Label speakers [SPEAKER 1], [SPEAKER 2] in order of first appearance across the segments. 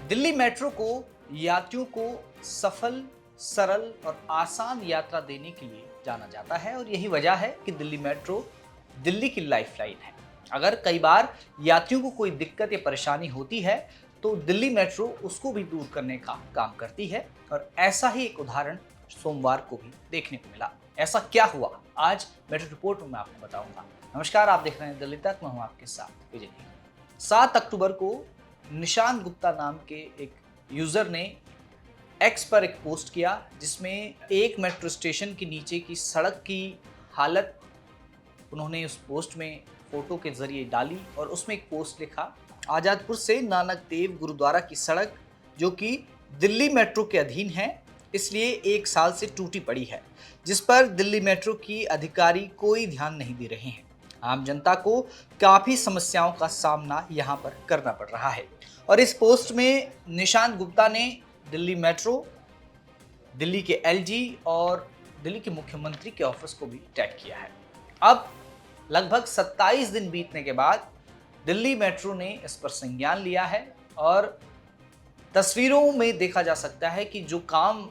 [SPEAKER 1] Delhi metro को यात्रियों को सफल, सरल और आसान यात्रा देने के लिए जाना जाता है और यही वजह है कि दिल्ली मेट्रो दिल्ली की लाइफलाइन है। अगर कई बार यात्रियों को कोई दिक्कत या परेशानी होती है तो दिल्ली मेट्रो उसको भी दूर करने का काम करती है और ऐसा ही एक उदाहरण सोमवार को भी देखने को मिला। ऐसा क्या हुआ, आज मेट्रो रिपोर्ट में मैं आपको बताऊंगा। नमस्कार, आप देख रहे हैं दिल्ली तक, मैं हूं आपके साथ विजय। 7 अक्टूबर को निशांत गुप्ता नाम के एक यूजर ने एक्स पर एक पोस्ट किया जिसमें एक मेट्रो स्टेशन के नीचे की सड़क की हालत उन्होंने उस पोस्ट में फोटो के जरिए डाली और उसमें एक पोस्ट लिखा, आजादपुर से नानक देव गुरुद्वारा की सड़क जो कि दिल्ली मेट्रो के अधीन है, इसलिए 1 साल से टूटी पड़ी है, जिस पर दिल्ली मेट्रो की अधिकारी कोई ध्यान नहीं दे रहे हैं। आम जनता को काफी समस्याओं का सामना यहाँ पर करना पड़ रहा है। और इस पोस्ट में निशांत गुप्ता ने दिल्ली मेट्रो, दिल्ली के एलजी और दिल्ली के मुख्यमंत्री के ऑफिस को भी टैग किया है। अब लगभग 27 दिन बीतने के बाद दिल्ली मेट्रो ने इस पर संज्ञान लिया है और तस्वीरों में देखा जा सकता है कि जो काम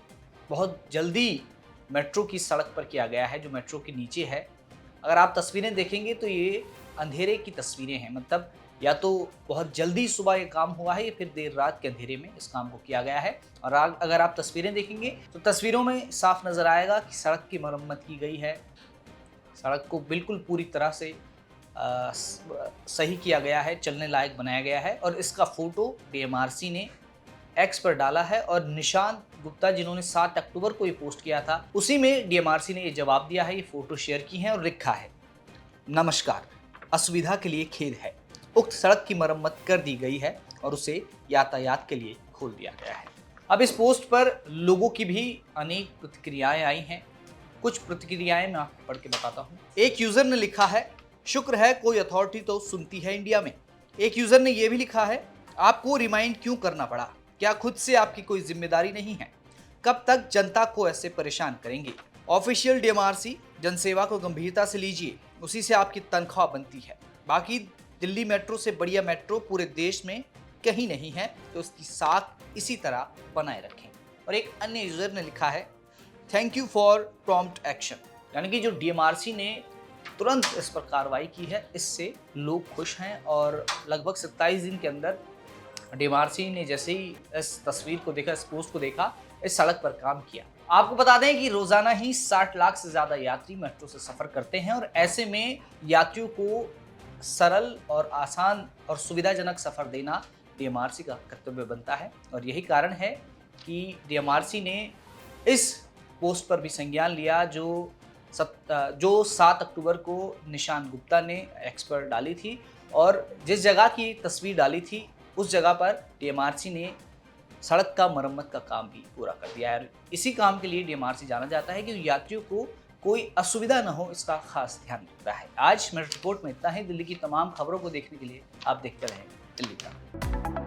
[SPEAKER 1] बहुत जल्दी मेट्रो की सड़क पर किया गया है, जो मेट्रो के नीचे है, अगर आप तस्वीरें देखेंगे तो ये अंधेरे की तस्वीरें हैं। मतलब या तो बहुत जल्दी सुबह ये काम हुआ है या फिर देर रात के अंधेरे में इस काम को किया गया है। और अगर आप तस्वीरें देखेंगे तो तस्वीरों में साफ नजर आएगा कि सड़क की मरम्मत की गई है, सड़क को बिल्कुल पूरी तरह से सही किया गया है, चलने लायक बनाया गया है। और इसका फोटो डीएमआरसी ने एक्स पर डाला है और निशांत गुप्ता जिन्होंने 7 अक्टूबर को ये पोस्ट किया था, उसी में डीएमआरसी ने ये जवाब दिया है, ये फोटो शेयर की है और लिखा है, नमस्कार, असुविधा के लिए खेद है, उक्त सड़क की मरम्मत कर दी गई है और उसे यातायात के लिए खोल दिया गया है। अब इस पोस्ट पर लोगों की भी अनेक प्रतिक्रियाएं आई हैं। कुछ प्रतिक्रियाएं मैं आपको पढ़ के बताता हूँ। एक यूजर ने लिखा है, शुक्र है कोई अथॉरिटी तो सुनती है इंडिया में। एक यूजर ने यह भी लिखा है, आपको रिमाइंड क्यों करना पड़ा, क्या खुद से आपकी कोई जिम्मेदारी नहीं है, कब तक जनता को ऐसे परेशान करेंगे। ऑफिशियल डीएमआरसी, जनसेवा को गंभीरता से लीजिए, उसी से आपकी तनख्वाह बनती है। बाकी दिल्ली मेट्रो से बढ़िया मेट्रो पूरे देश में कहीं नहीं है, तो उसकी साख इसी तरह बनाए रखें। और एक अन्य यूजर ने लिखा है, thank you for prompt action, यानी कि जो डीएमआरसी ने तुरंत इस पर कार्रवाई की है, इससे लोग खुश हैं। और लगभग 27 दिन के अंदर डीएमआरसी ने जैसे ही इस तस्वीर को देखा, इस पोस्ट को देखा, इस सड़क पर काम किया। आपको बता दें कि रोजाना ही 60 लाख से ज्यादा यात्री मेट्रो से सफर करते हैं और ऐसे में यात्रियों को सरल और आसान और सुविधाजनक सफर देना डीएमआरसी का कर्तव्य बनता है। और यही कारण है कि डीएमआरसी ने इस पोस्ट पर भी संज्ञान लिया जो 7 अक्टूबर को निशांत गुप्ता ने एक्स पर डाली थी और जिस जगह की तस्वीर डाली थी उस जगह पर डीएमआरसी ने सड़क का मरम्मत का काम भी पूरा कर दिया है। इसी काम के लिए डीएमआरसी जाना जाता है कि यात्रियों को कोई असुविधा न हो, इसका खास ध्यान रखता है। आज मेट्रो रिपोर्ट में इतना ही। दिल्ली की तमाम खबरों को देखने के लिए आप देखते रहें दिल्ली तक।